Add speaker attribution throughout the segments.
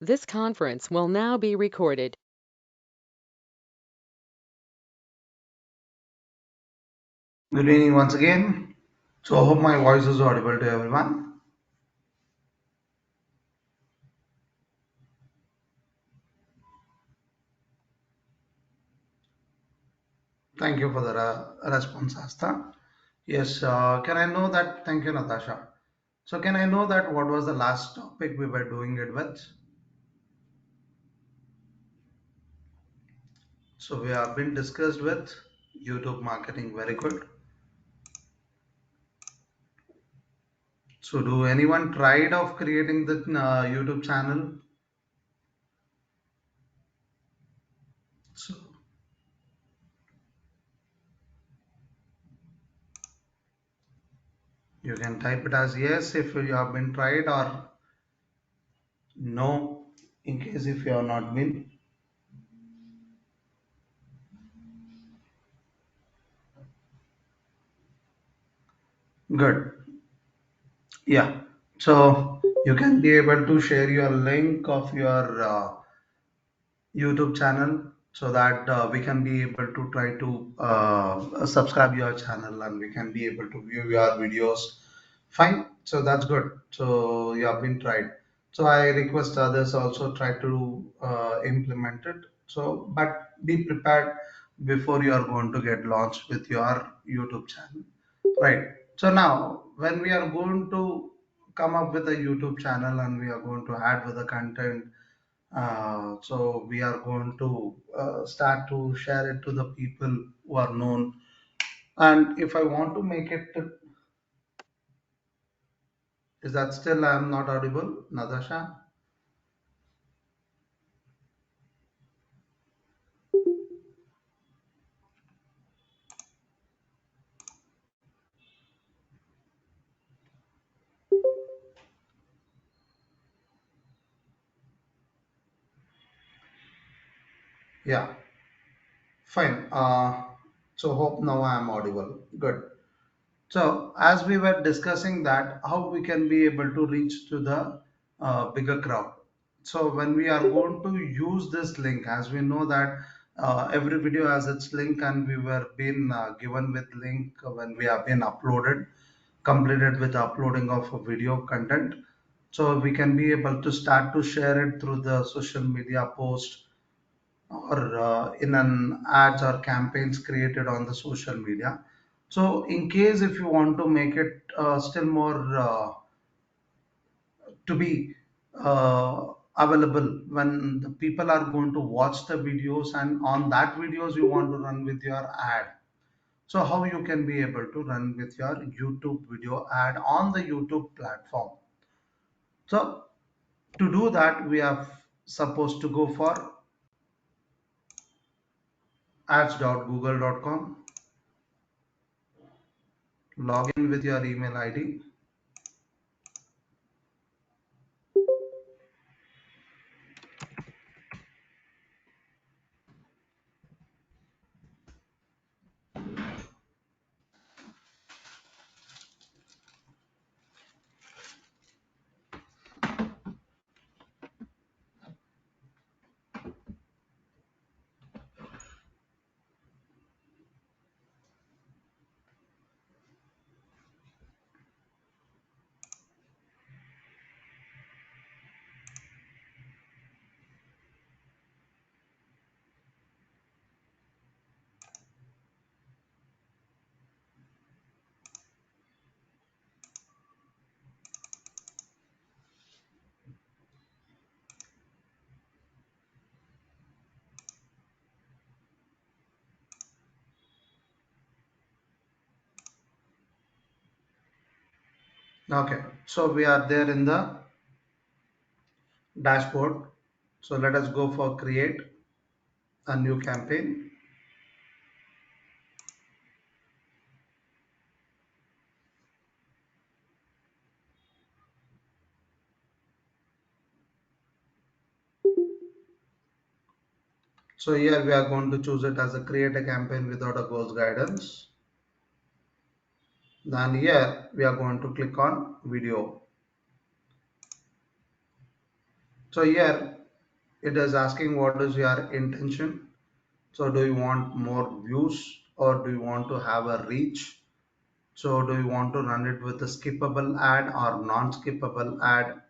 Speaker 1: This conference will now be recorded.
Speaker 2: Good evening once again. So I hope my voice is audible to everyone. Thank you for the response, Asta. Yes, can I know that? Thank you, Natasha. So can I know that what was the last topic we were doing it with? So we have been discussed with YouTube marketing. Very good. So do anyone tried of creating the YouTube channel? So you can type it as yes if you have been tried or no in case if you have not been. Good. Yeah, so you can be able to share your link of your YouTube channel so that we can be able to try to subscribe your channel and we can be able to view your videos. Fine, so that's good. So you have been tried. So I request others also try to implement it. So, but be prepared before you are going to get launched with your YouTube channel. Right. So now, when we are going to come up with a YouTube channel and we are going to add with the content, so we are going to start to share it to the people who are known. And if I want to make it, is that still I am not audible, Natasha? Yeah, fine. So hope now I am audible. Good. So as we were discussing that, how we can be able to reach to the bigger crowd. So when we are going to use this link, as we know that every video has its link, and we were being given with link when we have been uploaded, completed with uploading of a video content. So we can be able to start to share it through the social media post or in an ads or campaigns created on the social media. So in case if you want to make it still more to be available when the people are going to watch the videos, and on that videos you want to run with your ad, so how you can be able to run with your YouTube video ad on the YouTube platform. So to do that we are supposed to go for ads.google.com, log in with your email ID. Okay, so we are there in the dashboard. So let us go for create a new campaign. So here we are going to choose it as a create a campaign without a goals guidance. Then here we are going to click on video. So here it is asking what is your intention. So do you want more views or do you want to have a reach? So do you want to run it with a skippable ad or non-skippable ad?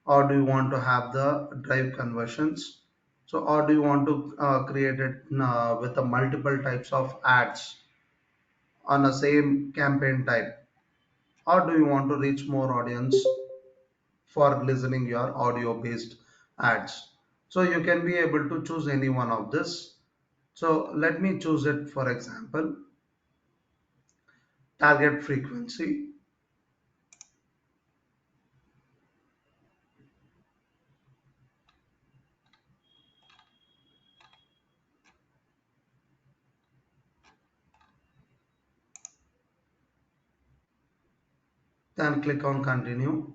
Speaker 2: Or do you want to have the drive conversions? So or do you want to create it with the multiple types of ads on the same campaign type? Or do you want to reach more audience for listening your audio based ads? So you can be able to choose any one of this. So let me choose it, for example, target frequency. Then click on continue.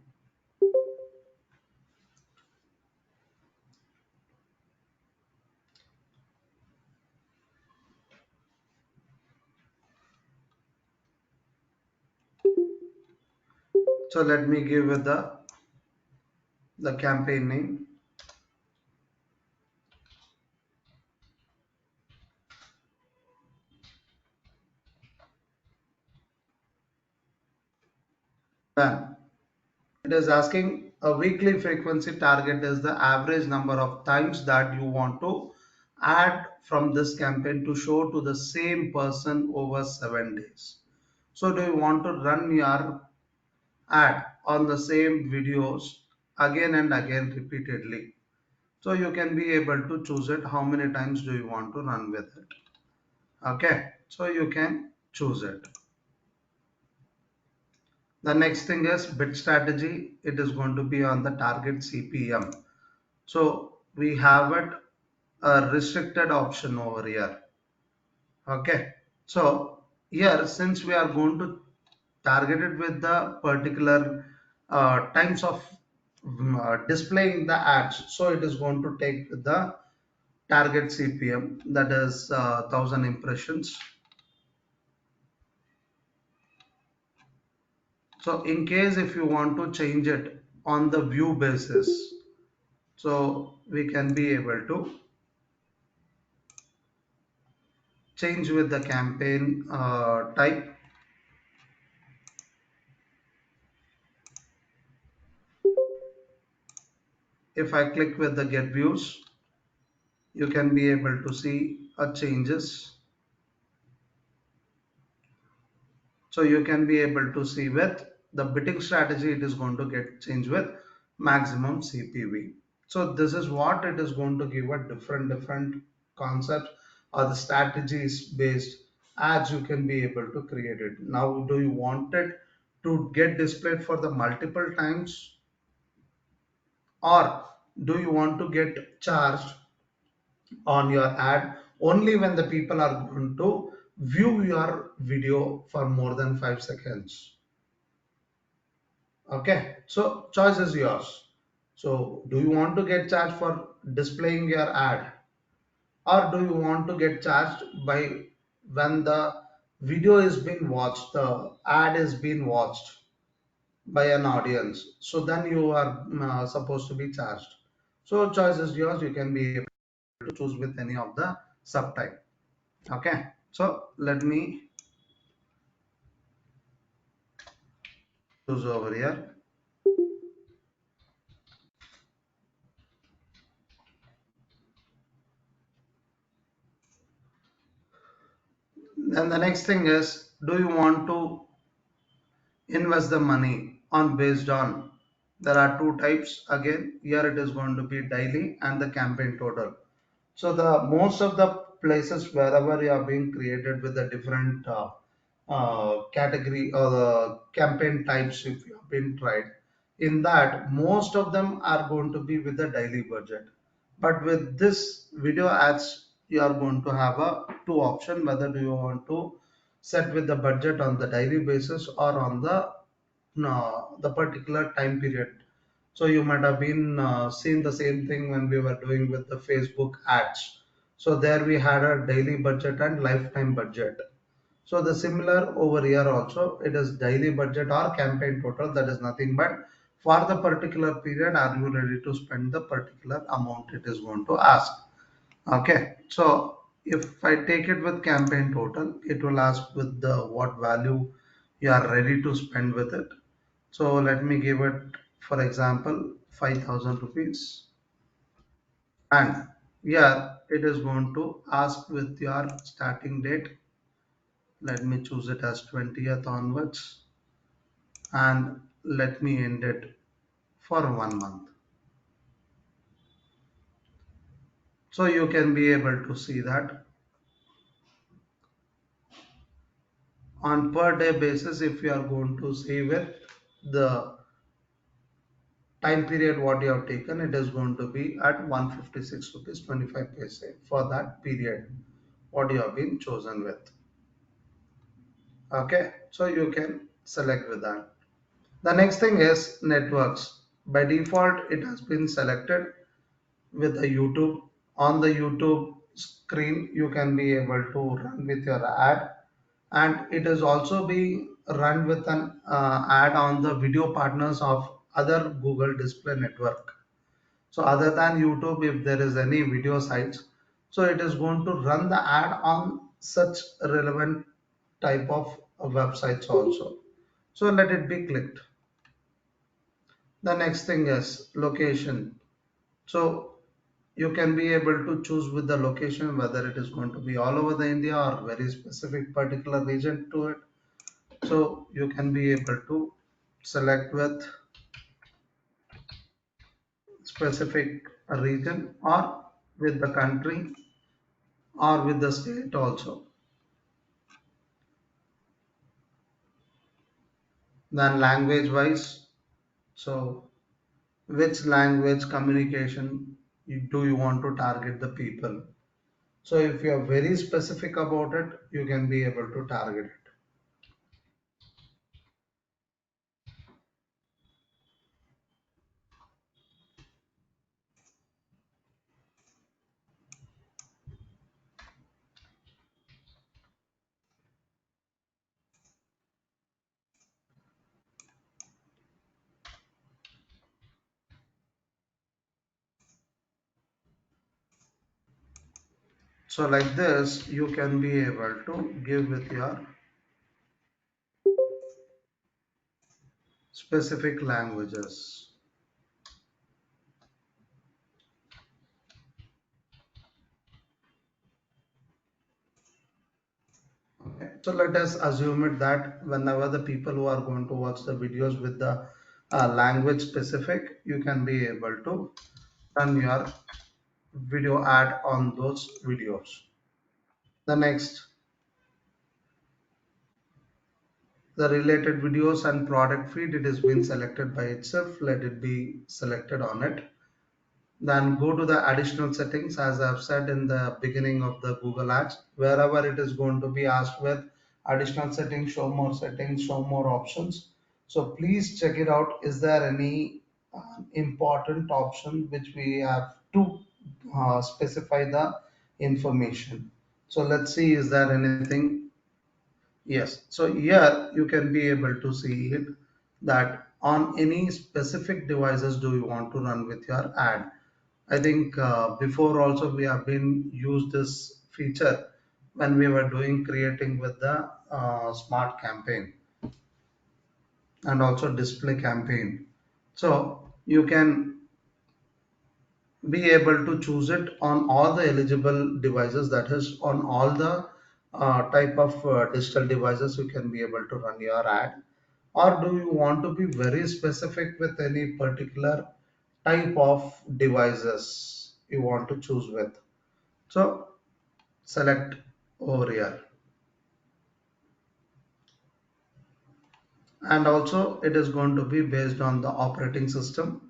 Speaker 2: So let me give it the campaign name. Then it is asking a weekly frequency target is the average number of times that you want to add from this campaign to show to the same person over 7 days. So do you want to run your ad on the same videos again and again repeatedly? So you can be able to choose it how many times do you want to run with it. Okay, so you can choose it. The next thing is bid strategy. It is going to be on the target CPM. So we have it a restricted option over here. Okay. So here, since we are going to target it with the particular times of displaying the ads, so it is going to take the target CPM, that is 1000 impressions. So in case if you want to change it on the view basis, so we can be able to change with the campaign type. If I click with the get views, you can be able to see a changes. So you can be able to see with the bidding strategy, it is going to get changed with maximum CPV. So this is what it is going to give a different concepts or the strategies based ads you can be able to create it. Now, do you want it to get displayed for the multiple times, or do you want to get charged on your ad only when the people are going to view your video for more than 5 seconds? Okay, so choice is yours. So do you want to get charged for displaying your ad, or do you want to get charged by when the video is being watched, the ad is being watched by an audience? So then you are supposed to be charged. So choice is yours. You can be able to choose with any of the subtype. Okay, so let me choose over here. Then the next thing is, do you want to invest the money on based on, there are two types again. Here it is going to be daily and the campaign total. So the most of the places wherever you are being created with the different category or the campaign types, if you have been tried, in that most of them are going to be with the daily budget. But with this video ads, you are going to have a two option, whether do you want to set with the budget on the daily basis or on the particular time period. So you might have been seen the same thing when we were doing with the Facebook ads. So there we had a daily budget and lifetime budget. So the similar over here also, it is daily budget or campaign total, that is nothing but for the particular period, are you ready to spend the particular amount it is going to ask? Okay, so if I take it with campaign total, it will ask with the what value you are ready to spend with it. So let me give it, for example, 5,000 rupees. And here it is going to ask with your starting date. Let me choose it as 20th onwards, and let me end it for 1 month. So you can be able to see that on per day basis, if you are going to see with the time period what you have taken, it is going to be at 156 rupees 25 paise for that period what you have been chosen with. Okay, so you can select with that. The next thing is networks. By default, it has been selected with the YouTube. On the YouTube screen, you can be able to run with your ad, and it is also being run with an ad on the video partners of other Google Display Network. So other than YouTube, if there is any video sites, so it is going to run the ad on such relevant type of websites also. So let it be clicked. The next thing is location. So you can be able to choose with the location whether it is going to be all over the India or very specific particular region to it. So you can be able to select with specific region or with the country or with the state also. Then language wise, so which language communication do you want to target the people? So if you are very specific about it, you can be able to target it. So like this, you can be able to give with your specific languages. Okay. So let us assume it that whenever the people who are going to watch the videos with the language specific, you can be able to run your video ad on those videos. The next, the related videos and product feed, it has been selected by itself. Let it be selected on it. Then go to the additional settings as I've said in the beginning of the Google Ads. Wherever it is going to be asked with additional settings, show more options. So please check it out. Is there any important option which we have to specify the information? So let's see, is there anything? Yes, so here you can be able to see it that on any specific devices do you want to run with your ad. I think before also we have been used this feature when we were doing creating with the smart campaign and also display campaign. So you can be able to choose it on all the eligible devices, that is on all the type of digital devices you can be able to run your ad, or do you want to be very specific with any particular type of devices you want to choose with. So select over here, and also it is going to be based on the operating system.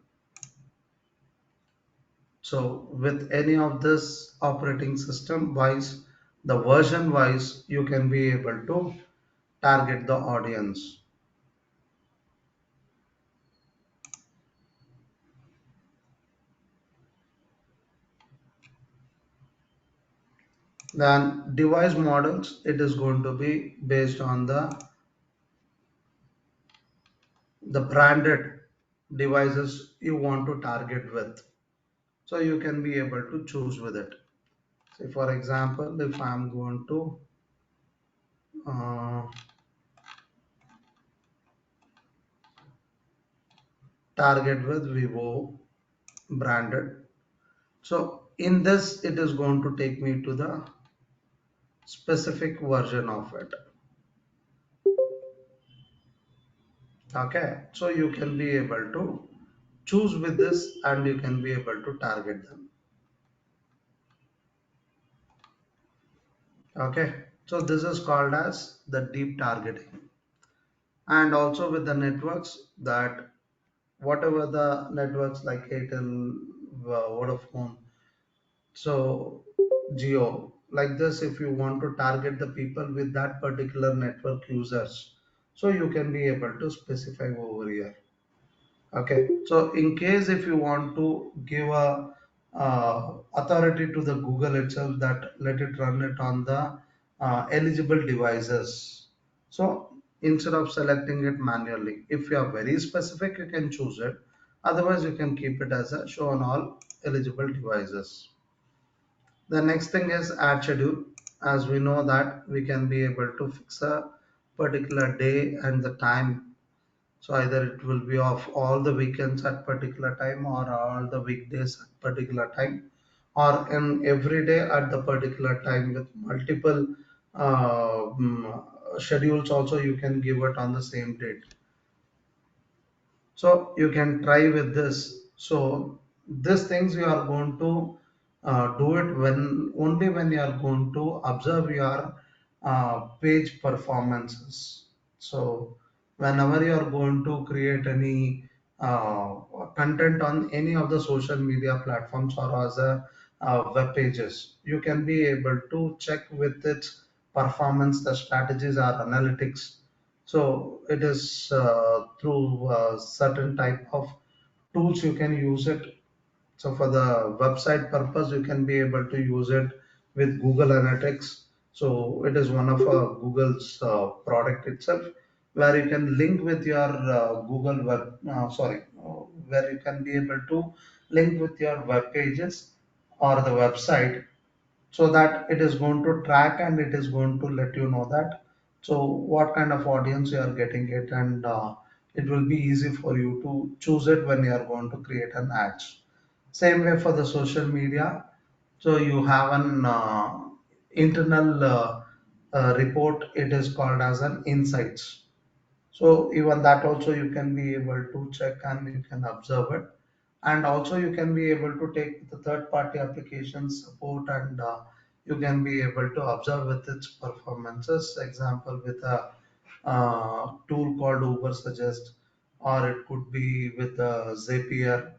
Speaker 2: So with any of this operating system wise, the version wise, you can be able to target the audience. Then device models, it is going to be based on the branded devices you want to target with. So you can be able to choose with it. Say for example, if I'm going to uh, target with Vivo branded, so in this it is going to take me to the specific version of it. Okay, so you can be able to choose with this and you can be able to target them. Okay, so this is called as the deep targeting. And also with the networks, that whatever the networks like Airtel, Vodafone, so Geo, like this, if you want to target the people with that particular network users, so you can be able to specify over here. Okay, so in case if you want to give a authority to the Google itself that let it run it on the eligible devices. So instead of selecting it manually, if you are very specific, you can choose it. Otherwise, you can keep it as a show on all eligible devices. The next thing is add schedule. As we know that we can be able to fix a particular day and the time, so either it will be of all the weekends at particular time or all the weekdays at particular time or in every day at the particular time with multiple schedules also you can give it on the same date. So you can try with this. So these things you are going to do it when only when you are going to observe your page performances. So whenever you are going to create any content on any of the social media platforms or as a web pages, you can be able to check with its performance, the strategies or analytics. So it is through certain type of tools you can use it. So for the website purpose, you can be able to use it with Google Analytics. So it is one of Google's product itself, where you can link with your Google web, where you can be able to link with your web pages or the website, so that it is going to track and it is going to let you know that so what kind of audience you are getting it, and it will be easy for you to choose it when you are going to create an ads. Same way for the social media. So you have an internal report. It is called as an insights. So even that also you can be able to check and you can observe it. And also you can be able to take the third party application support and you can be able to observe with its performances. Example with a tool called Uber Suggest, or it could be with Zapier,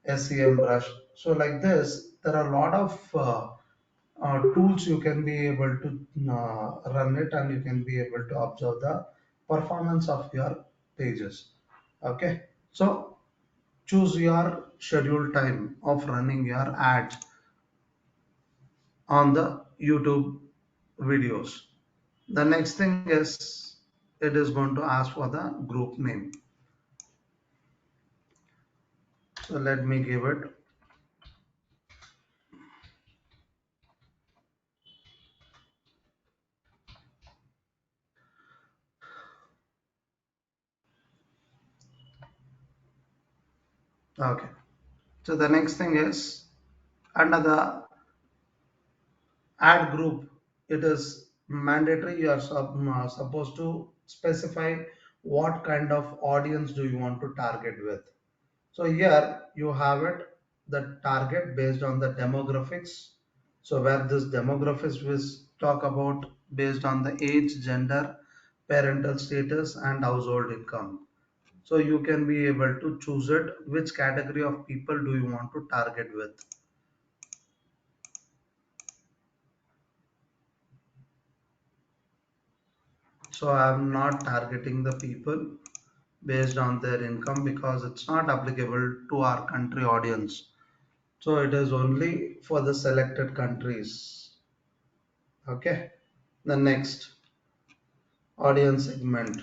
Speaker 2: SEM Rush. So like this, there are a lot of tools you can be able to run it and you can be able to observe the performance of your pages. Okay, so choose your schedule time of running your ads on the YouTube videos. The next thing is it is going to ask for the group name. So let me give it. Okay, so the next thing is under the add group, it is mandatory you are supposed to specify what kind of audience do you want to target with. So here you have it, the target based on the demographics. So where this demographics will talk about based on the age, gender, parental status and household income. So you can be able to choose it which category of people do you want to target with. So I'm not targeting the people based on their income because it's not applicable to our country audience. So it is only for the selected countries. Okay. The next audience segment.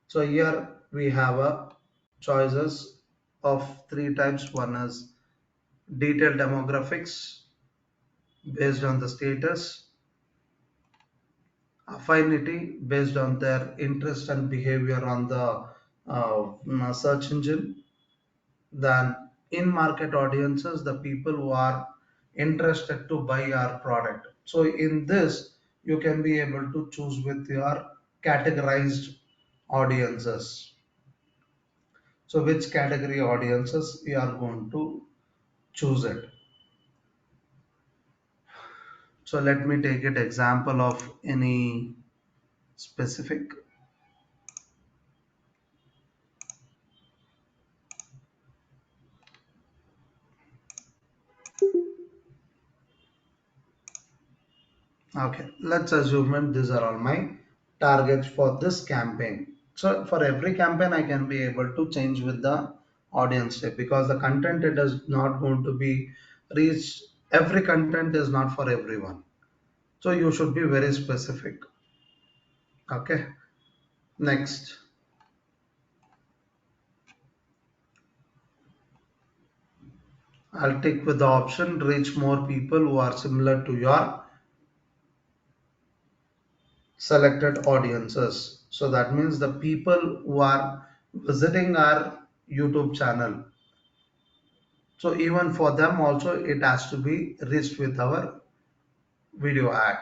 Speaker 2: So here we have a choices. of three types. One is detailed demographics based on the status, affinity based on their interest and behavior on the search engine, then in market audiences, the people who are interested to buy our product. So in this, you can be able to choose with your categorized audiences. So which category audiences you are going to choose it. So let me take it example of any specific. Okay, let's assume that these are all my targets for this campaign. So for every campaign, I can be able to change with the audience type because the content it is not going to be reached. Every content is not for everyone. So you should be very specific. Okay, next. I'll take with the option reach more people who are similar to your selected audiences. So that means the people who are visiting our YouTube channel. So even for them also it has to be reached with our video ad.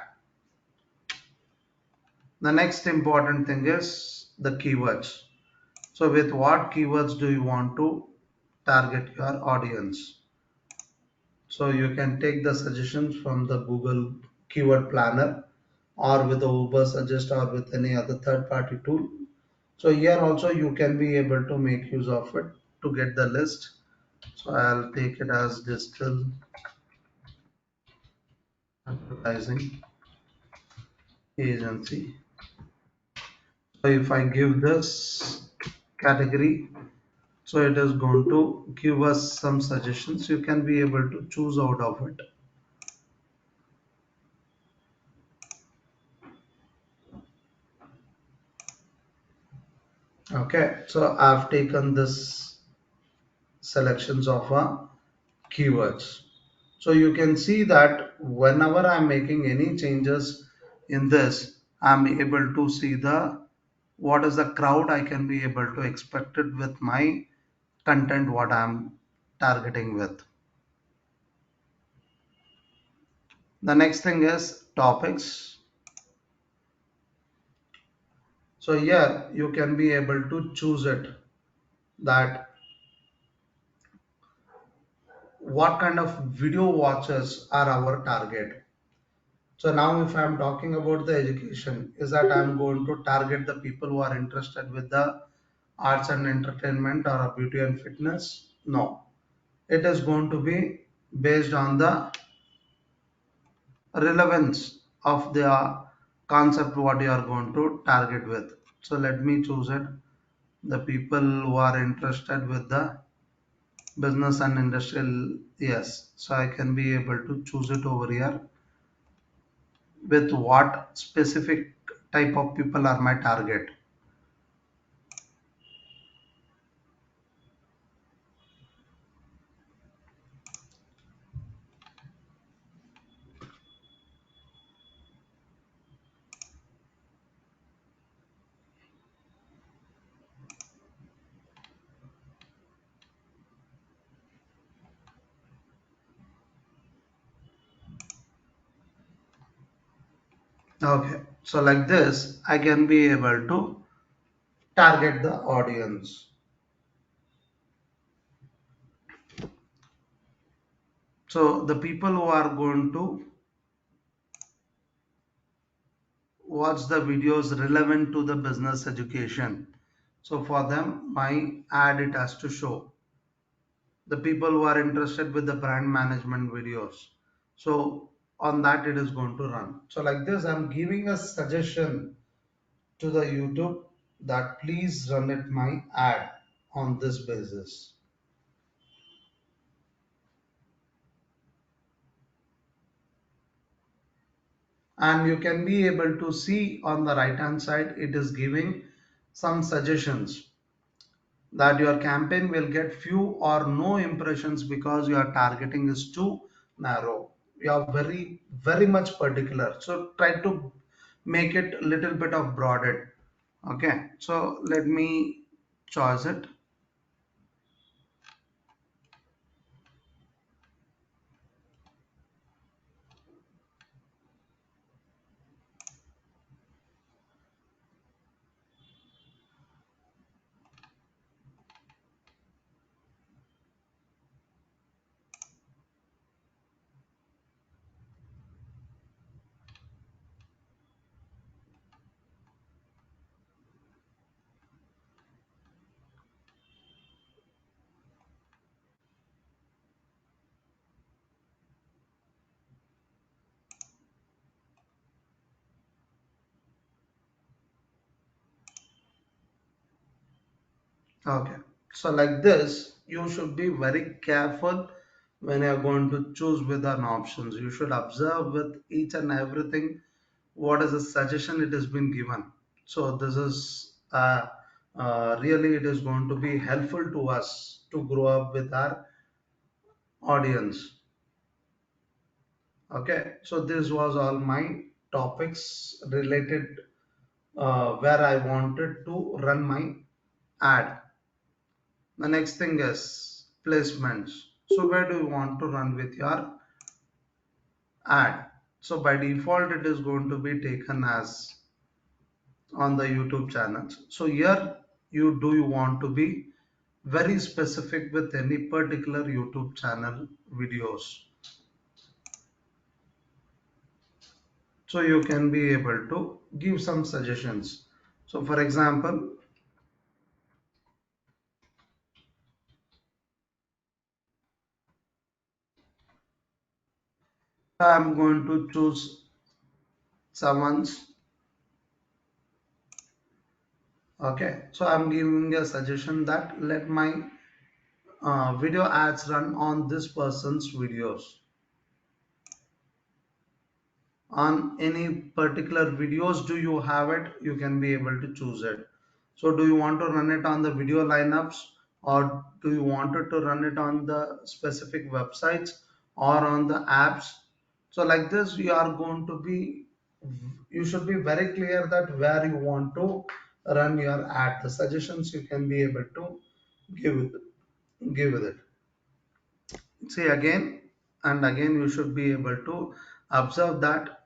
Speaker 2: The next important thing is the keywords. So with what keywords do you want to target your audience? So you can take the suggestions from the Google Keyword Planner or with the Uber Suggest or with any other third party tool. So here also you can be able to make use of it to get the list. So I'll take it as digital advertising agency. So if I give this category, so it is going to give us some suggestions. You can be able to choose out of it. Okay, so I've taken this selections of keywords. So you can see that whenever I'm making any changes in this, I'm able to see the what is the crowd I can be able to expect it with my content what I'm targeting with. The next thing is topics. So here you can be able to choose it that what kind of video watchers are our target. So now if I'm talking about the education, is that I'm going to target the people who are interested with the arts and entertainment or beauty and fitness? No. It is going to be based on the relevance of the concept what you are going to target with. So let me choose it. The people who are interested with the business and industrial, yes. So I can be able to choose it over here with what specific type of people are my target. Okay, so like this, I can be able to target the audience. So the people who are going to watch the videos relevant to the business education. So for them, my ad it has to show the people who are interested with the brand management videos. So on that it is going to run. So like this, I'm giving a suggestion to the YouTube that please run it my ad on this basis. And you can be able to see on the right hand side it is giving some suggestions. that your campaign will get few or no impressions because your targeting is too narrow. You are very much particular. So try to make it a little bit of broadened. Okay, so let me choose it. Okay, so like this, you should be very careful when you're going to choose with an options. You should observe with each and everything what is the suggestion it has been given. So this is really it is going to be helpful to us to grow up with our audience. Okay, so this was all my topics related where I wanted to run my ad. The next thing is placements. So where do you want to run with your ad? So by default, it is going to be taken as on the YouTube channels. So here you want to be very specific with any particular YouTube channel videos. So you can be able to give some suggestions. So for example, I'm going to choose someone's. Okay, so I'm giving a suggestion that let my video ads run on this person's videos on any particular videos. Do you have it? You can be able to choose it. So do you want to run it on the video lineups, or do you want it to run it on the specific websites or on the apps? So like this we are going to be, you should be very clear that where you want to run your ad. The suggestions you can be able to give with it. See again and again, you should be able to observe that.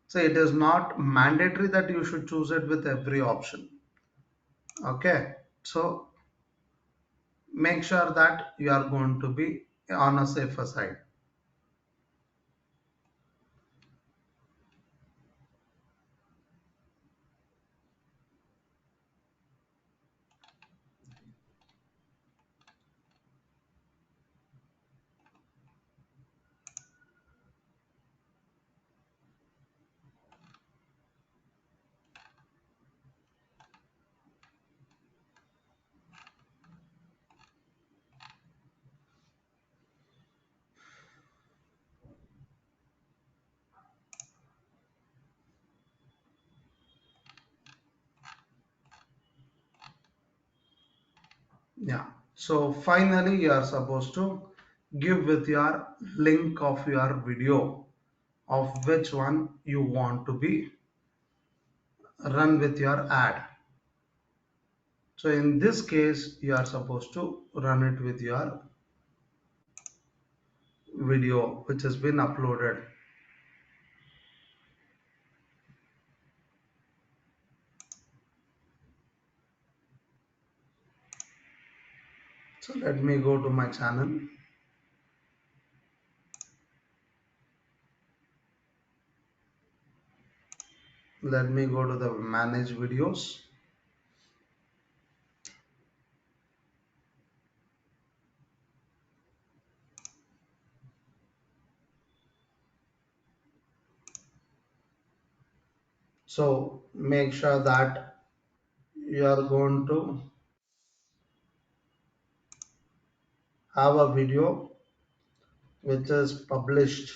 Speaker 2: Say it is not mandatory that you should choose it with every option. Okay, so make sure that you are going to be on a safer side. Yeah, so finally you are supposed to give with your link of your video of which one you want to be run with your ad. So in this case you are supposed to run it with your video which has been uploaded. So let me go to my channel. Let me go to the manage videos. So make sure that you are going to have a video which is published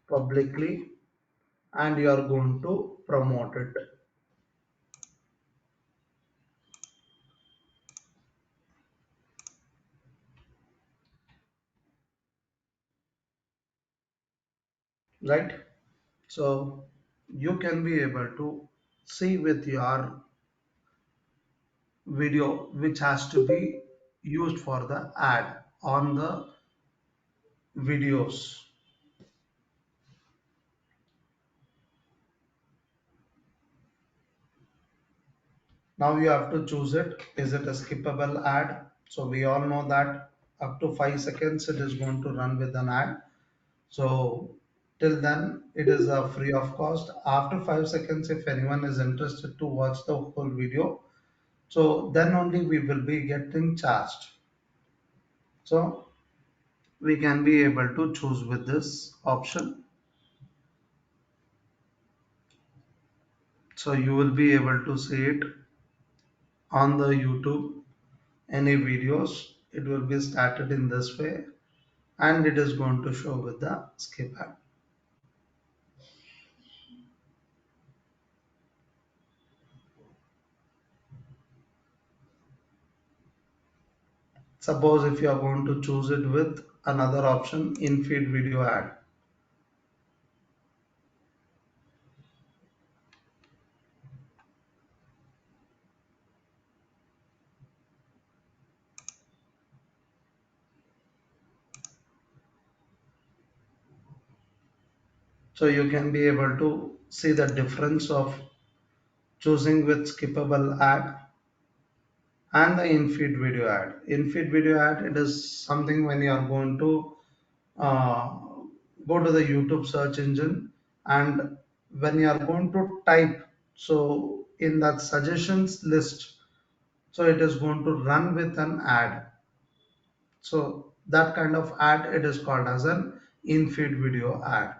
Speaker 2: publicly and you are going to promote it. right? So you can be able to see with your video which has to be used for the ad on the videos. Now you have to choose it. Is it a skippable ad? So we all know that up to 5 seconds it is going to run with an ad. So till then it is free of cost. After 5 seconds, if anyone is interested to watch the whole video, so then only we will be getting charged. So we can be able to choose with this option. So you will be able to see it on the YouTube. Any videos, it will be started in this way and it is going to show with the skip ad. Suppose if you are going to choose it with another option, in feed video ad. So you can be able to see the difference of choosing with skippable ad and the in-feed video ad. In-feed video ad, it is something when you are going to uh, go to the YouTube search engine and when you are going to type, so in that suggestions list, so it is going to run with an ad. So that kind of ad, it is called as an in-feed video ad.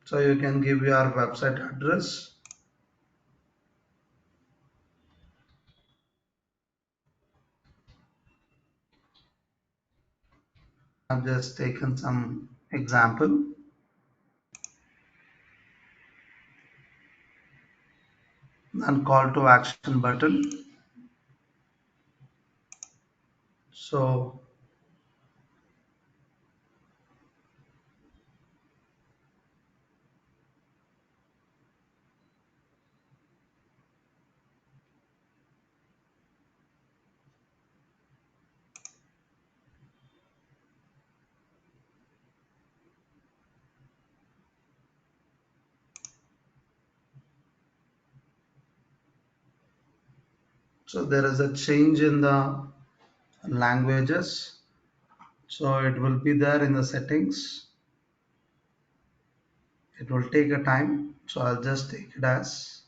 Speaker 2: So you can give your website address. I've just taken some example and call to action button. So, so there is a change in the languages. So it will be there in the settings. It will take a time. So I'll just take it as.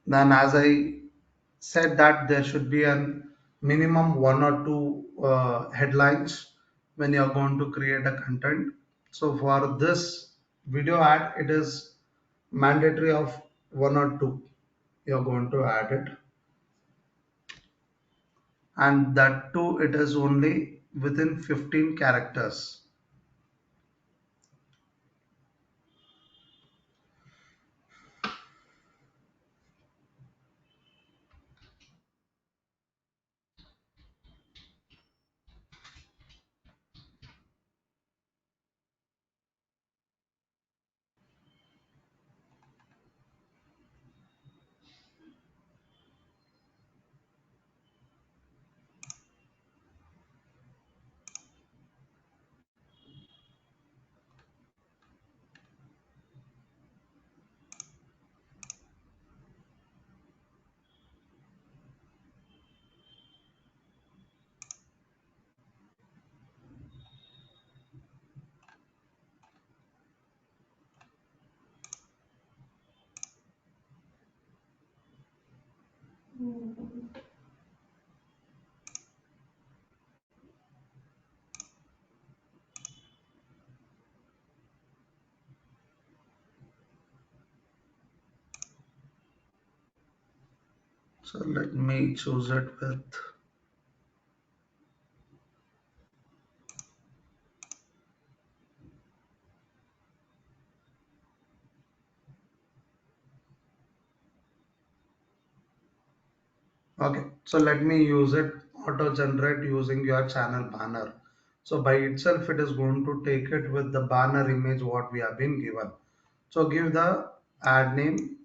Speaker 2: Then as I said that there should be a minimum one or two headlines when you are going to create a content. So for this video ad, it is mandatory of one or two. You are going to add it, and that too it is only within 15 characters. So let me choose it with Okay, so let me use it auto generate using your channel banner. So by itself it is going to take it with the banner image what we have been given. So give the ad name,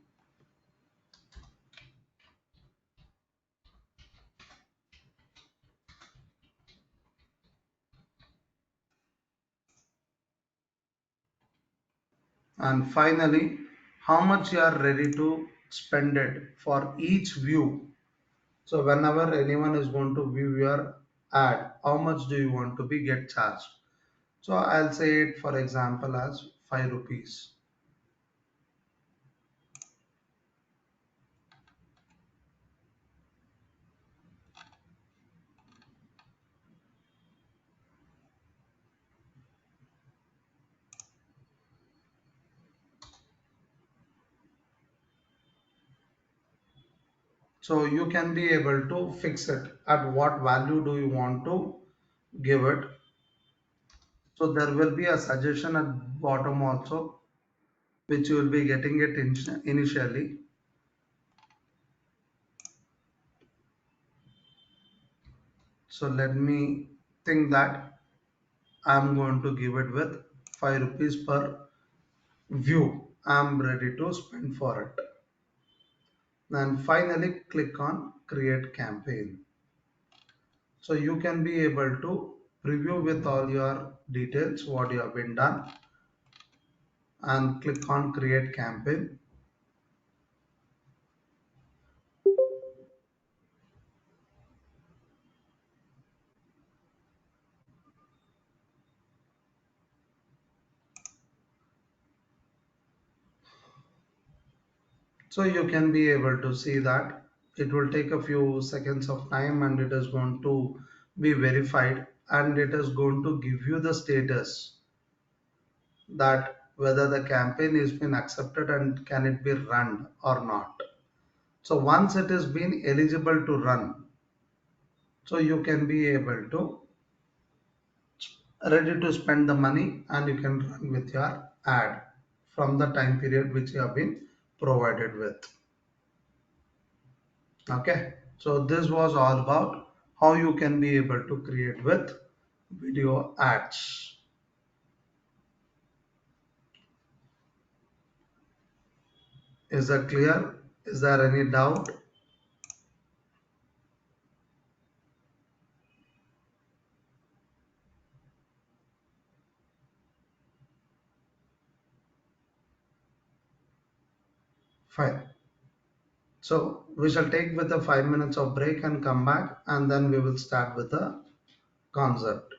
Speaker 2: and finally how much you are ready to spend it for each view. So whenever anyone is going to view your ad, how much do you want to be get charged? So I'll say it for example as 5 rupees. So you can be able to fix it at what value do you want to give it. So there will be a suggestion at bottom also which you will be getting it initially. So let me think that I'm going to give it with 5 rupees per view. I'm ready to spend for it. And finally click on create campaign. So you can be able to preview with all your details what you have been done and click on create campaign. So you can be able to see that it will take a few seconds of time and it is going to be verified and it is going to give you the status that whether the campaign is been accepted and can it be run or not. So once it is been eligible to run, so you can be able to ready to spend the money and you can run with your ad from the time period which you have been provided with. Okay, so this was all about how you can be able to create with video ads. Is that clear? Is there any doubt? Fine. So we shall take with a 5 minutes of break and come back and then we will start with the concept.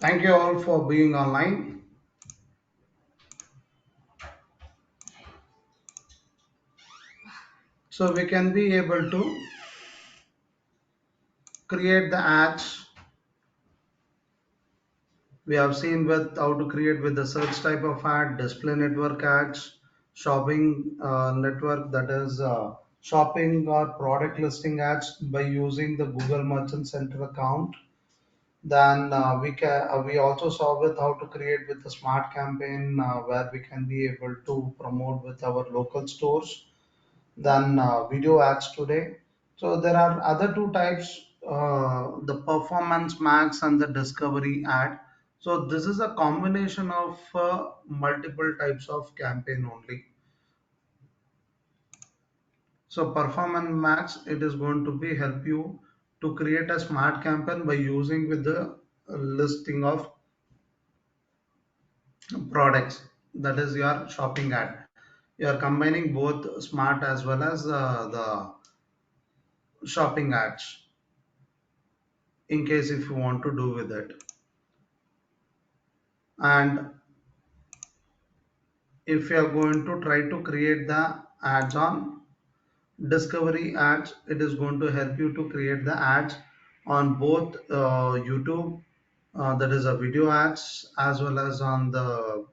Speaker 2: Thank you all for being online. So we can be able to create the ads. We have seen with how to create with the search type of ad, display network ads, shopping network, that is shopping or product listing ads by using the Google Merchant Center account. Then we also saw with how to create with the smart campaign where we can be able to promote with our local stores than video ads today. So there are other two types, the performance max and the discovery ad. So this is a combination of multiple types of campaign only. So performance max, it is going to be help you to create a smart campaign by using with the listing of products. That is your shopping ad. You are combining both smart as well as the shopping ads in case if you want to do with it. And if you are going to try to create the ads on discovery ads, it is going to help you to create the ads on both YouTube, that is a video ads, as well as on the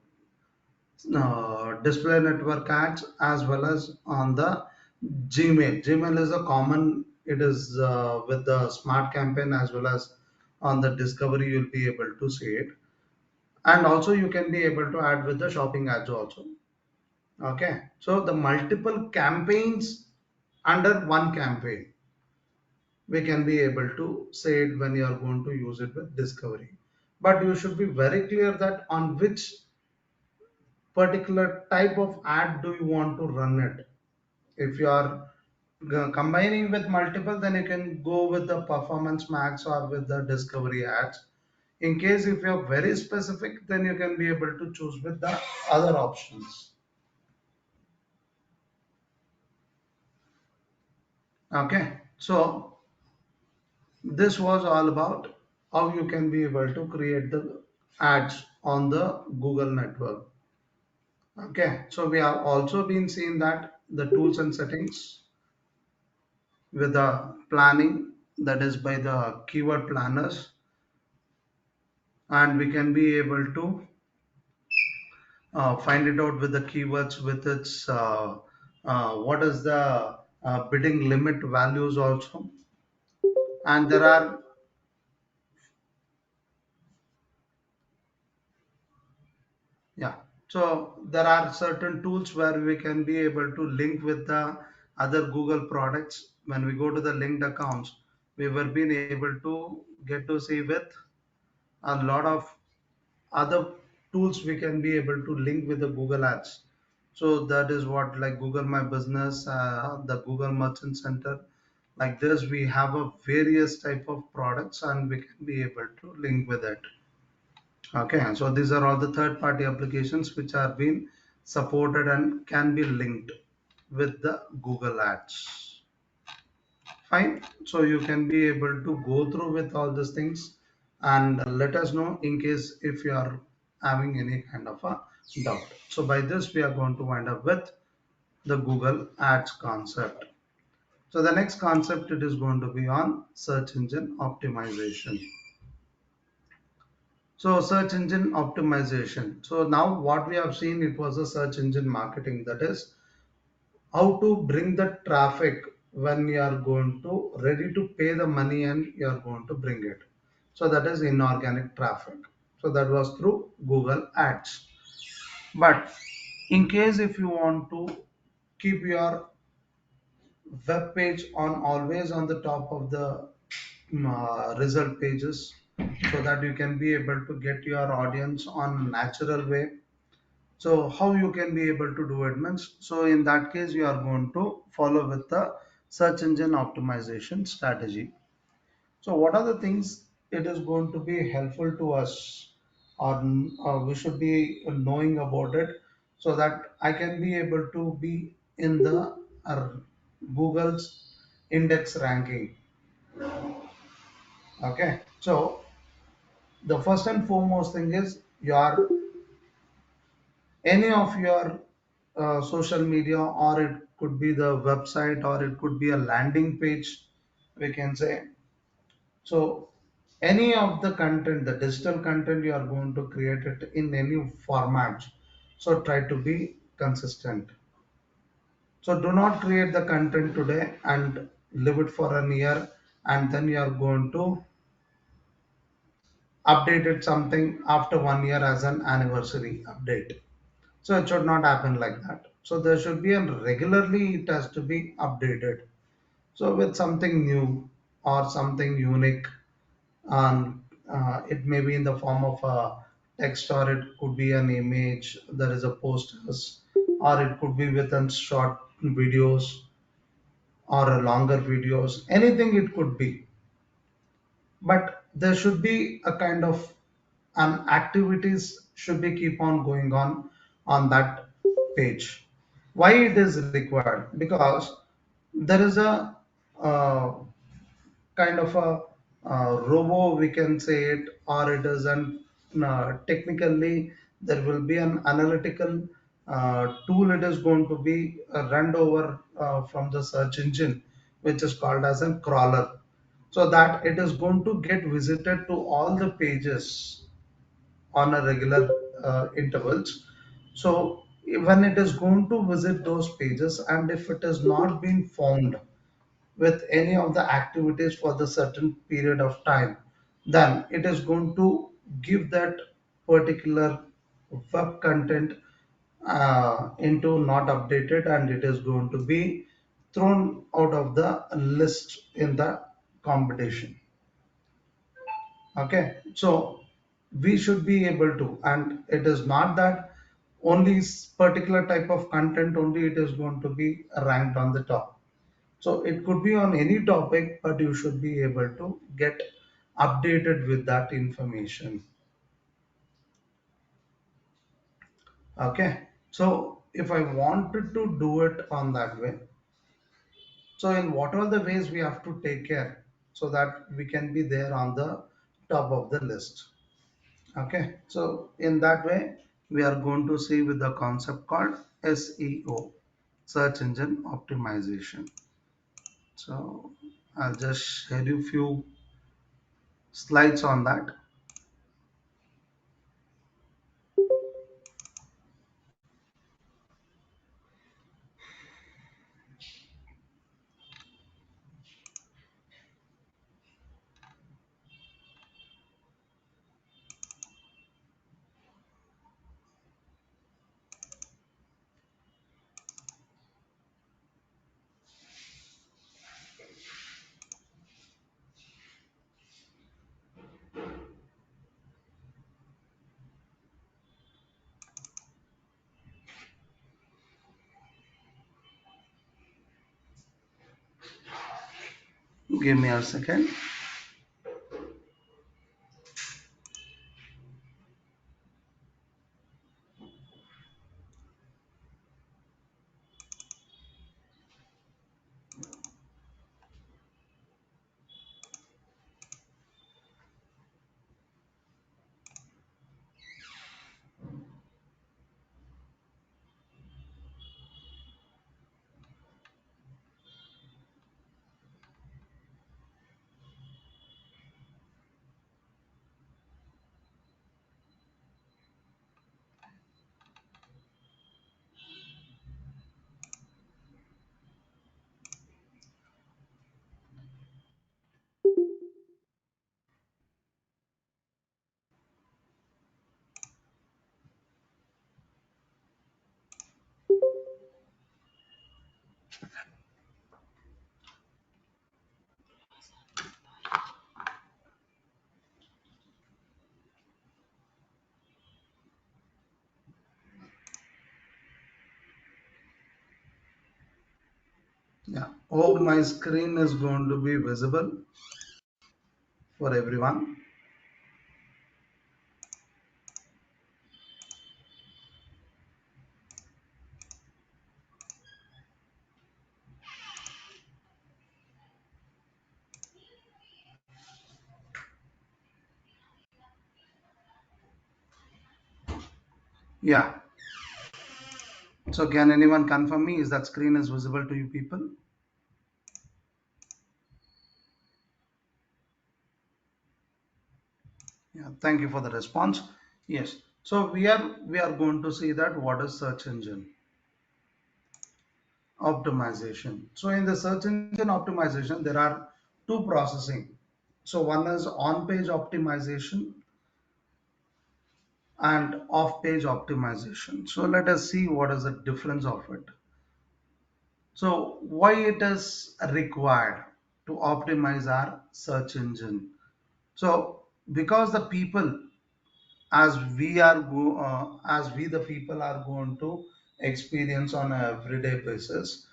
Speaker 2: display network ads, as well as on the Gmail. Gmail is a common, it is with the smart campaign as well as on the discovery, you'll be able to see it. And also you can be able to add with the shopping ads also. Okay, so the multiple campaigns under one campaign, we can be able to say it when you are going to use it with discovery. But you should be very clear that on which particular type of ad do you want to run it. If you are combining with multiple, then you can go with the performance max or with the discovery ads. In case if you're very specific, then you can be able to choose with the other options. Okay, so this was all about how you can be able to create the ads on the Google network. Okay, so we have also been seeing that the tools and settings with the planning, that is by the keyword planners, and we can be able to find it out with the keywords with its what is the bidding limit values also. And there are, yeah, so there are certain tools where we can be able to link with the other Google products. When we go to the linked accounts, we were being able to get to see with a lot of other tools we can be able to link with the Google Ads. So that is what like Google My Business, the Google Merchant Center. Like this, we have a various type of products and we can be able to link with it. Okay, so these are all the third-party applications which are being supported and can be linked with the Google Ads. Fine. So you can be able to go through with all these things and let us know in case if you are having any kind of a doubt. So by this, we are going to wind up with the Google Ads concept. So the next concept it is going to be on search engine optimization. So search engine optimization. So now what we have seen, it was a search engine marketing, that is how to bring the traffic when you are going to ready to pay the money and you are going to bring it. So that is inorganic traffic. So that was through Google Ads. But in case if you want to keep your web page on always on the top of the result pages so that you can be able to get your audience on natural way. So how you can be able to do it means, so in that case you are going to follow with the search engine optimization strategy. So what are the things it is going to be helpful to us, or we should be knowing about it so that I can be able to be in the Google's index ranking. Okay, so The first and foremost thing is your any of your social media, or it could be the website, or it could be a landing page, we can say. So any of the content, the digital content, you are going to create it in any format. So try to be consistent. So do not create the content today and leave it for a year, and then you are going to update it something after 1 year as an anniversary update. So it should not happen like that. So there should be a regularly, it has to be updated. So with something new or something unique, and it may be in the form of a text, or it could be an image, there is a posters, or it could be within short videos or a longer videos, anything it could be. But there should be a kind of an activities should be keep on going on that page. Why it is required? Because there is a uh, kind of a robo, we can say it, or it is an technically there will be an analytical tool. It is going to be run over from the search engine, which is called as a crawler, so that it is going to get visited to all the pages on a regular intervals. So when it is going to visit those pages, and if it is not been found with any of the activities for the certain period of time, then it is going to give that particular web content into not updated, and it is going to be thrown out of the list in the competition. Okay, so we should be able to, and it is not that only particular type of content only it is going to be ranked on the top. So it could be on any topic, but you should be able to get updated with that information. Okay. So if I wanted to do it on that way, so in what are the ways we have to take care so that we can be there on the top of the list. Okay. So in that way, we are going to see with the concept called SEO, search engine optimization. So I'll just share you few slides on that. Give me a second. Yeah. Oh, my screen is going to be visible for everyone. Yeah. So can anyone confirm me? Is that screen is visible to you people? Yeah. Thank you for the response. Yes. So we are going to see that what is search engine optimization. So in the search engine optimization, there are two processing. So one is on-page optimization and off-page optimization. So let us see what is the difference of it. So why it is required to optimize our search engine? So because the people, as we the people are going to experience on a everyday basis,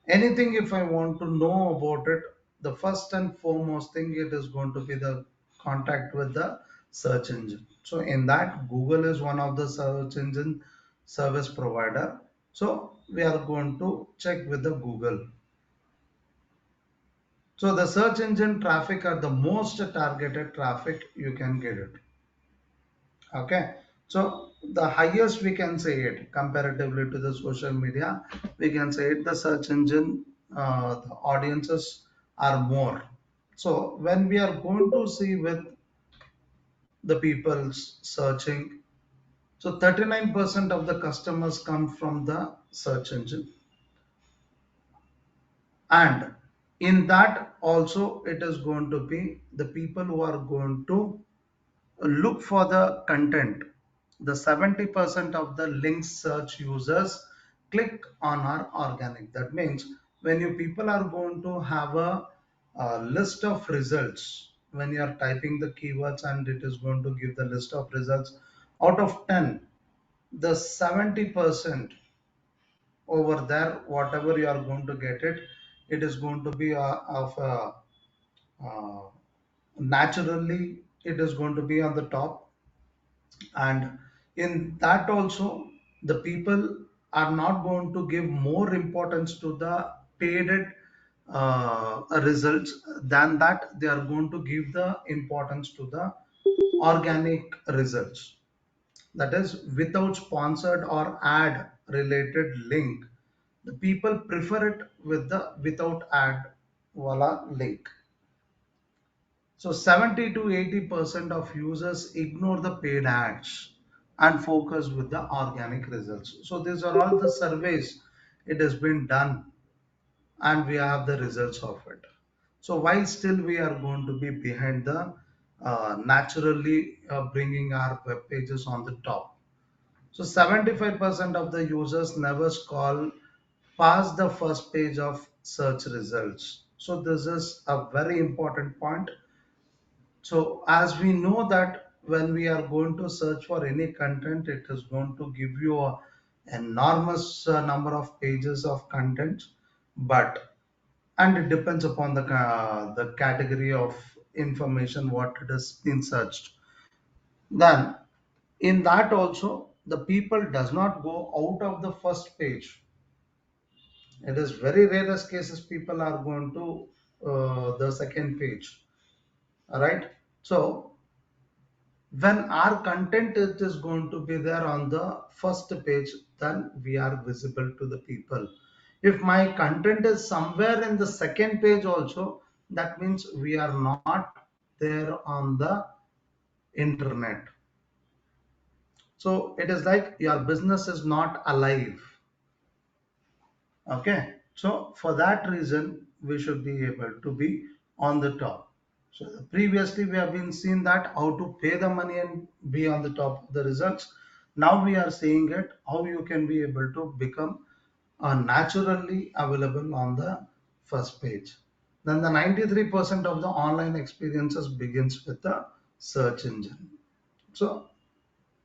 Speaker 2: anything if I want to know about it, the first and foremost thing it is going to be the contact with the search engine. So in that, Google is one of the search engine service provider. So we are going to check with the Google. So the search engine traffic are the most targeted traffic you can get it. Okay. So the highest we can say it comparatively to the social media, we can say it the search engine, the audiences are more. So when we are going to see with the people searching, so 39% of the customers come from the search engine, and in that also it is going to be the people who are going to look for the content. The 70% of the link search users click on our organic. That means when you people are going to have a list of results, when you are typing the keywords and it is going to give the list of results, out of 10, the 70% over there, whatever you are going to get it, it is going to be of uh, naturally, it is going to be on the top. And in that also, the people are not going to give more importance to the paid results. Than that, they are going to give the importance to the organic results. That is without sponsored or ad related link. The people prefer it with the without ad voila link. So 70 to 80% of users ignore the paid ads and focus with the organic results. So these are all the surveys. It has been done and we have the results of it. So why still we are going to be behind the naturally bringing our web pages on the top. So 75% of the users never scroll past the first page of search results. So this is a very important point. So as we know that when we are going to search for any content, it is going to give you a enormous number of pages of content, but and it depends upon the category of information what it has been searched. Then in that also the people does not go out of the first page. It is very rare as cases people are going to the second page. All right. So when our content is going to be there on the first page, then we are visible to the people. If my content is somewhere in the second page also, that means we are not there on the internet. So it is like your business is not alive. Okay, so for that reason, we should be able to be on the top. So previously we have been seeing that how to pay the money and be on the top of the results. Now we are seeing it how you can be able to become naturally available on the first page. Then the 93% of the online experiences begins with the search engine. So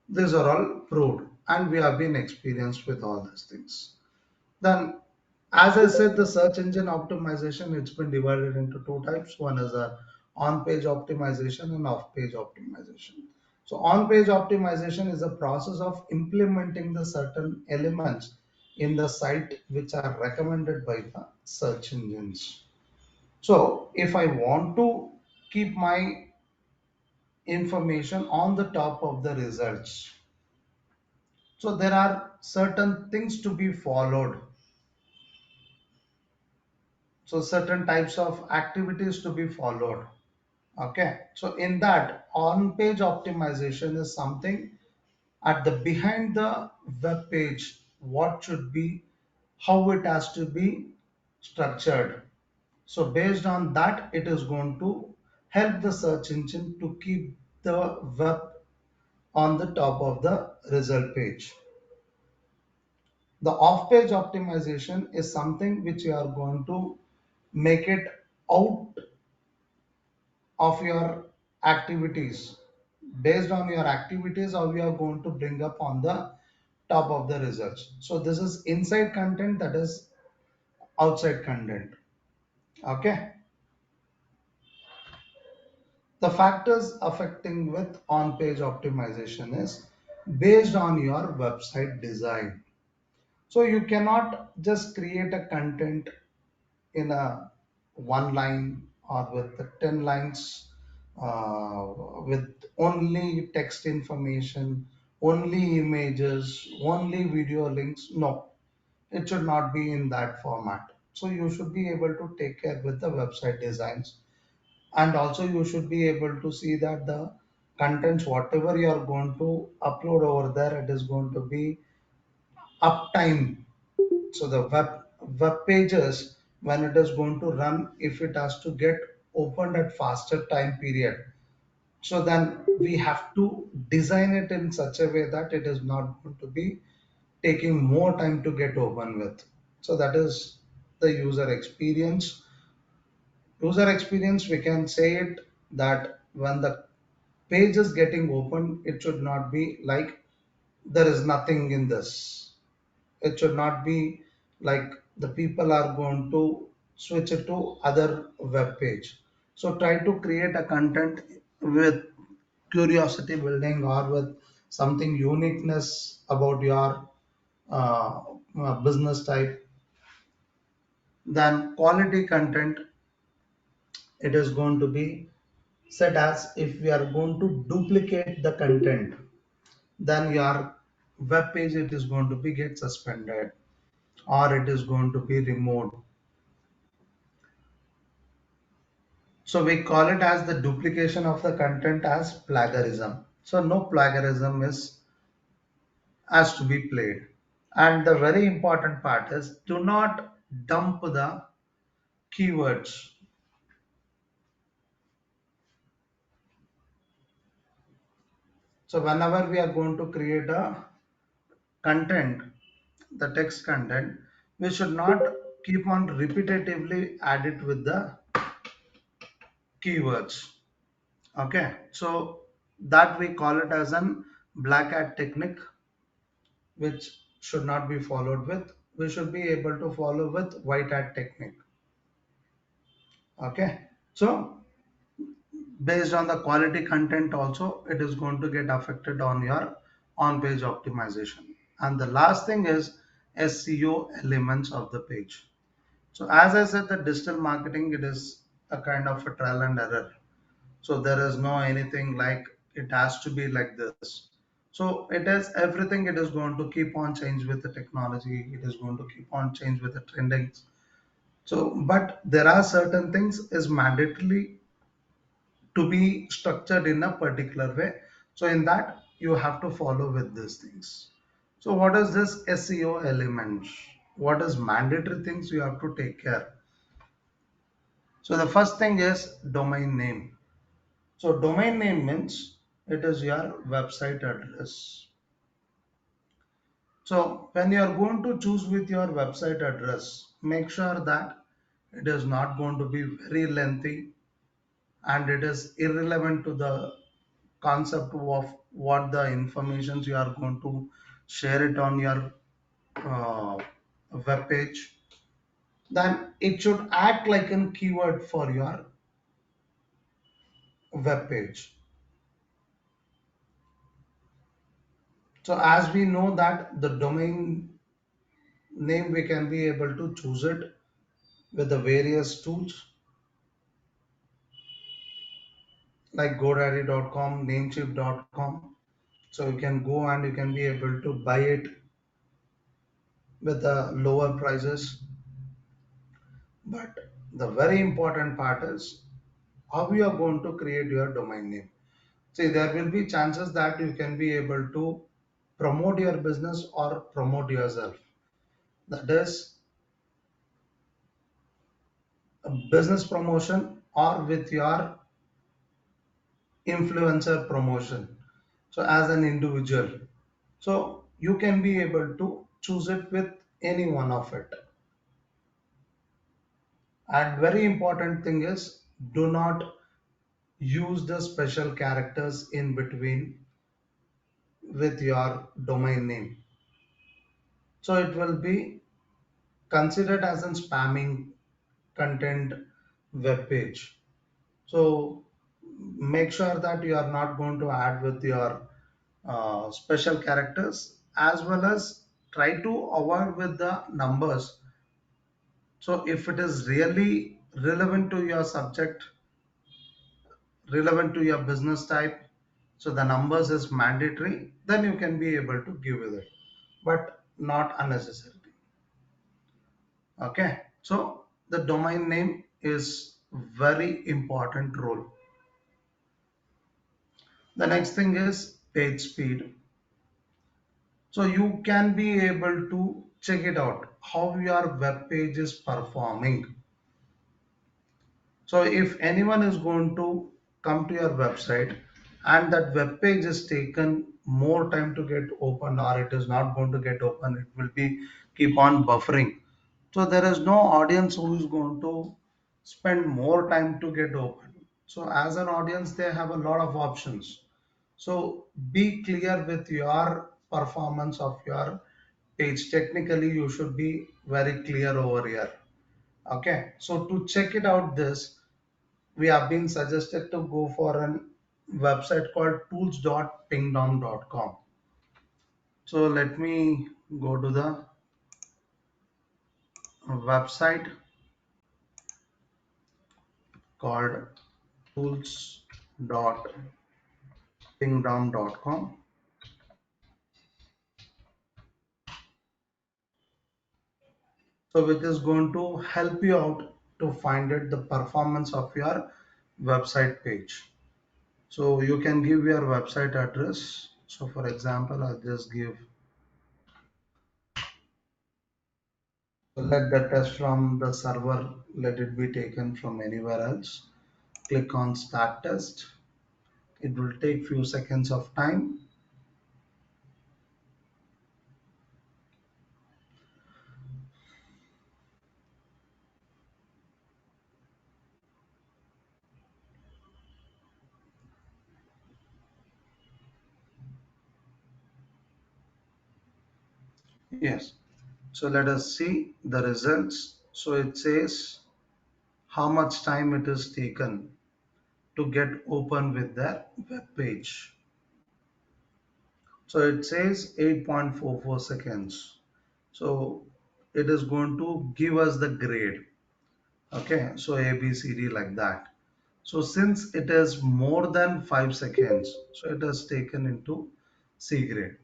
Speaker 2: these are all proved and we have been experienced with all these things. Then, as I said, the search engine optimization, it's been divided into two types. One is a on-page optimization and off-page optimization. So on-page optimization is a process of implementing the certain elements in the site which are recommended by the search engines. So if I want to keep my information on the top of the results, So there are certain things to be followed. So certain types of activities to be followed. Okay. So in that, on page optimization is something at the behind the web page, what should be, how it has to be structured. So based on that, it is going to help the search engine to keep the web on the top of the result page. The off page optimization is something which you are going to make it out of your activities. Based on your activities, how you are going to bring up on the top of the results. So this is inside content, that is outside content. Okay. The factors affecting with on page optimization is based on your website design. So you cannot just create a content in a one line or with the 10 lines, with only text information, only images, only video links. No, it should not be in that format. So you should be able to take care with the website designs, and also you should be able to see that the contents whatever you are going to upload over there, it is going to be uptime. So the web pages, when it is going to run, if it has to get opened at faster time period, so then we have to design it in such a way that it is not going to be taking more time to get open with. So that is the user experience. We can say it that when the page is getting open, it should not be like there is nothing in this. It should not be like the people are going to switch it to other web page. So try to create a content with curiosity building or with something uniqueness about your uh, business type. Then quality content, it is going to be said as if we are going to duplicate the content, then your web page it is going to be get suspended or it is going to be removed. So we call it as the duplication of the content as plagiarism. So no plagiarism is has to be played. And the very important part is do not dump the keywords. So whenever we are going to create a content, the text content, we should not keep on repetitively add it with the keywords. Okay, so that we call it as an black hat technique, which should not be followed with. We should be able to follow with white hat technique. Okay, so based on the quality content also, it is going to get affected on your on page optimization. And the last thing is SEO elements of the page. So as I said, the digital marketing, it is a kind of a trial and error. So there is no anything like it has to be like this. So it is everything, it is going to keep on change with the technology, it is going to keep on change with the trendings. So but there are certain things is mandatory to be structured in a particular way. So in that you have to follow with these things. So what is this SEO elements? What is mandatory things you have to take care? So the first thing is domain name. So domain name means it is your website address. So when you are going to choose with your website address, make sure that it is not going to be very lengthy and it is irrelevant to the concept of what the informations you are going to share it on your uh, web page. Then it should act like a keyword for your web page. So as we know that the domain name we can be able to choose it with the various tools like godaddy.com, namecheap.com. So you can go and you can be able to buy it with the lower prices. But the very important part is how you are going to create your domain name. See, there will be chances that you can be able to promote your business or promote yourself. That is a business promotion or with your influencer promotion. So as an individual. So you can be able to choose it with any one of it. And very important thing is do not use the special characters in between with your domain name. So it will be considered as an spamming content web page. So make sure that you are not going to add with your special characters, as well as try to avoid with the numbers. So if it is really relevant to your subject, relevant to your business type, so the numbers is mandatory, then you can be able to give with it, but not unnecessarily. Okay, so the domain name is very important role. The next thing is page speed. So you can be able to check it out how your web page is performing. So if anyone is going to come to your website and that web page is taken more time to get open, or it is not going to get open, it will be keep on buffering. So there is no audience who is going to spend more time to get open. So as an audience, they have a lot of options. So be clear with your performance of your page. Technically, you should be very clear over here. Okay. So to check it out, this we have been suggested to go for an website called tools.pingdom.com. So let me go to the website called tools.pingdom.com. So which is going to help you out to find it the performance of your website page. So you can give your website address. So for example, I'll just give, let the test from the server, let it be taken from anywhere else. Click on start test. It will take few seconds of time. Yes. So let us see the results. So it says how much time it is taken to get open with their web page. So it says 8.44 seconds. So it is going to give us the grade. Okay, so A, B, C, D like that. So since it is more than 5 seconds, so it is taken into C grade.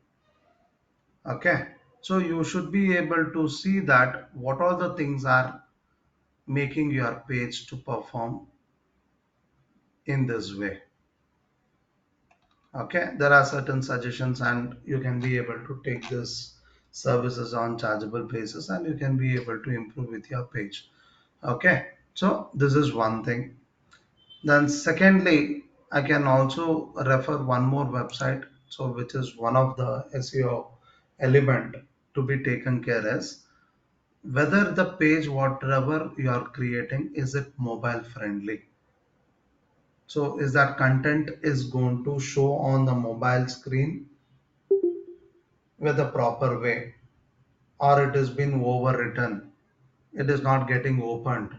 Speaker 2: Okay, so you should be able to see that what all the things are making your page to perform in this way. Okay, there are certain suggestions and you can be able to take this services on chargeable basis and you can be able to improve with your page. Okay, so this is one thing. Then secondly, I can also refer one more website, so which is one of the SEO element to be taken care as whether the page whatever you are creating is it mobile friendly. So is that content is going to show on the mobile screen with a proper way, or it has been overwritten, it is not getting opened.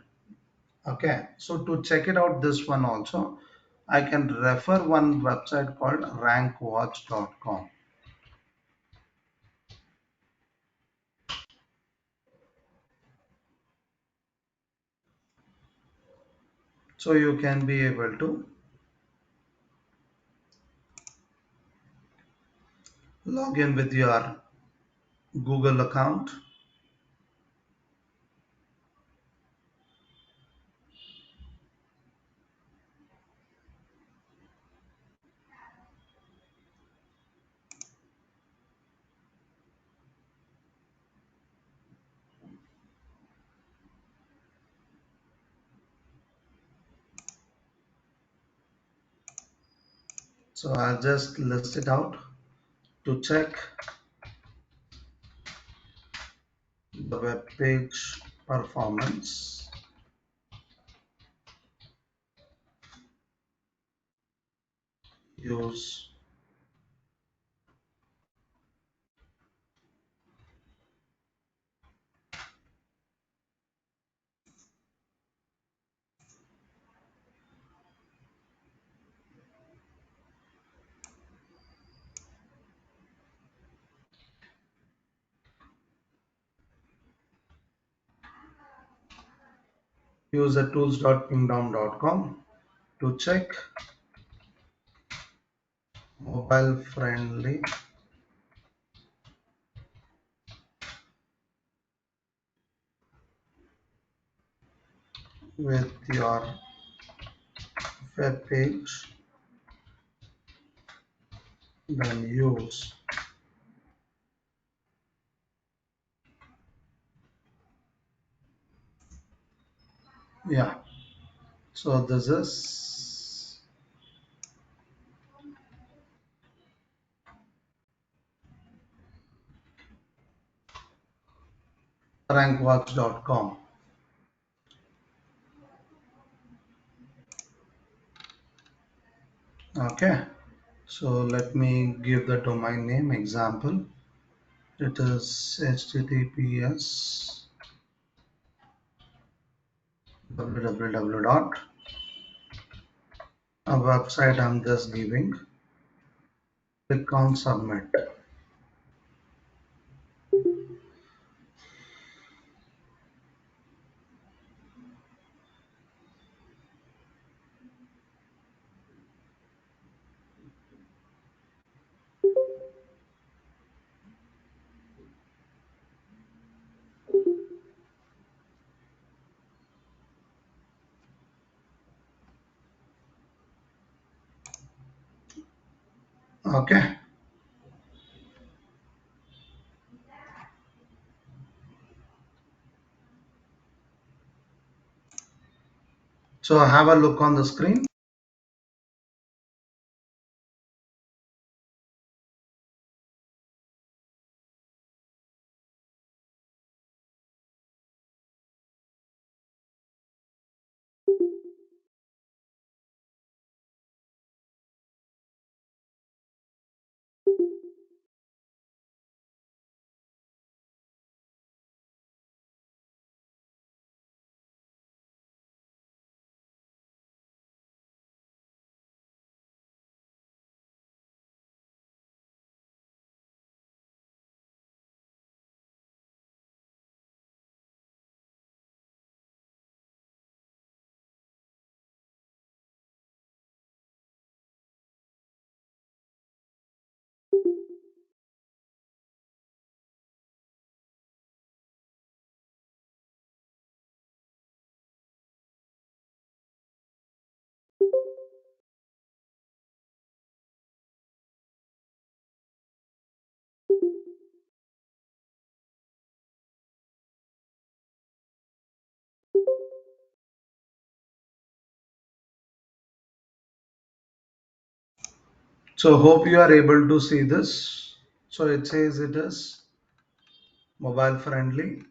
Speaker 2: Okay, so to check it out, this one also, I can refer one website called rankwatch.com. So you can be able to Log in with your Google account. So I'll just list it out to check the web page performance. Use use the tools.pingdom.com to check mobile friendly with your web page, then use. Yeah, so this is rankwatch.com. Okay, so let me give the domain name example. It is https www dot a website I'm just giving. Click on submit. Okay, so have a look on the screen. So hope you are able to see this. So it says it is mobile friendly.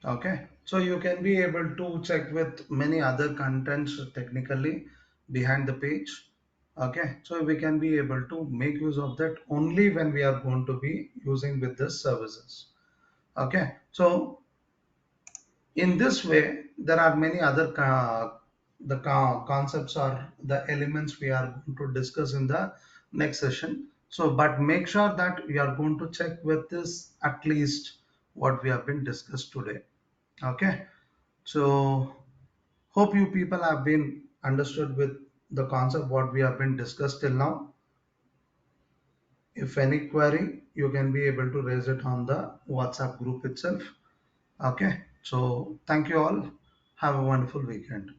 Speaker 2: Okay, so you can be able to check with many other contents technically behind the page. Okay, so we can be able to make use of that only when we are going to be using with this services. Okay, so in this way, there are many other concepts or the elements we are going to discuss in the next session. So, but make sure that we are going to check with this at least what we have been discussed today. Okay, so hope you people have been understood with the concept what we have been discussed till now. If any query, you can be able to raise it on the WhatsApp group itself. Okay, so thank you all. Have a wonderful weekend.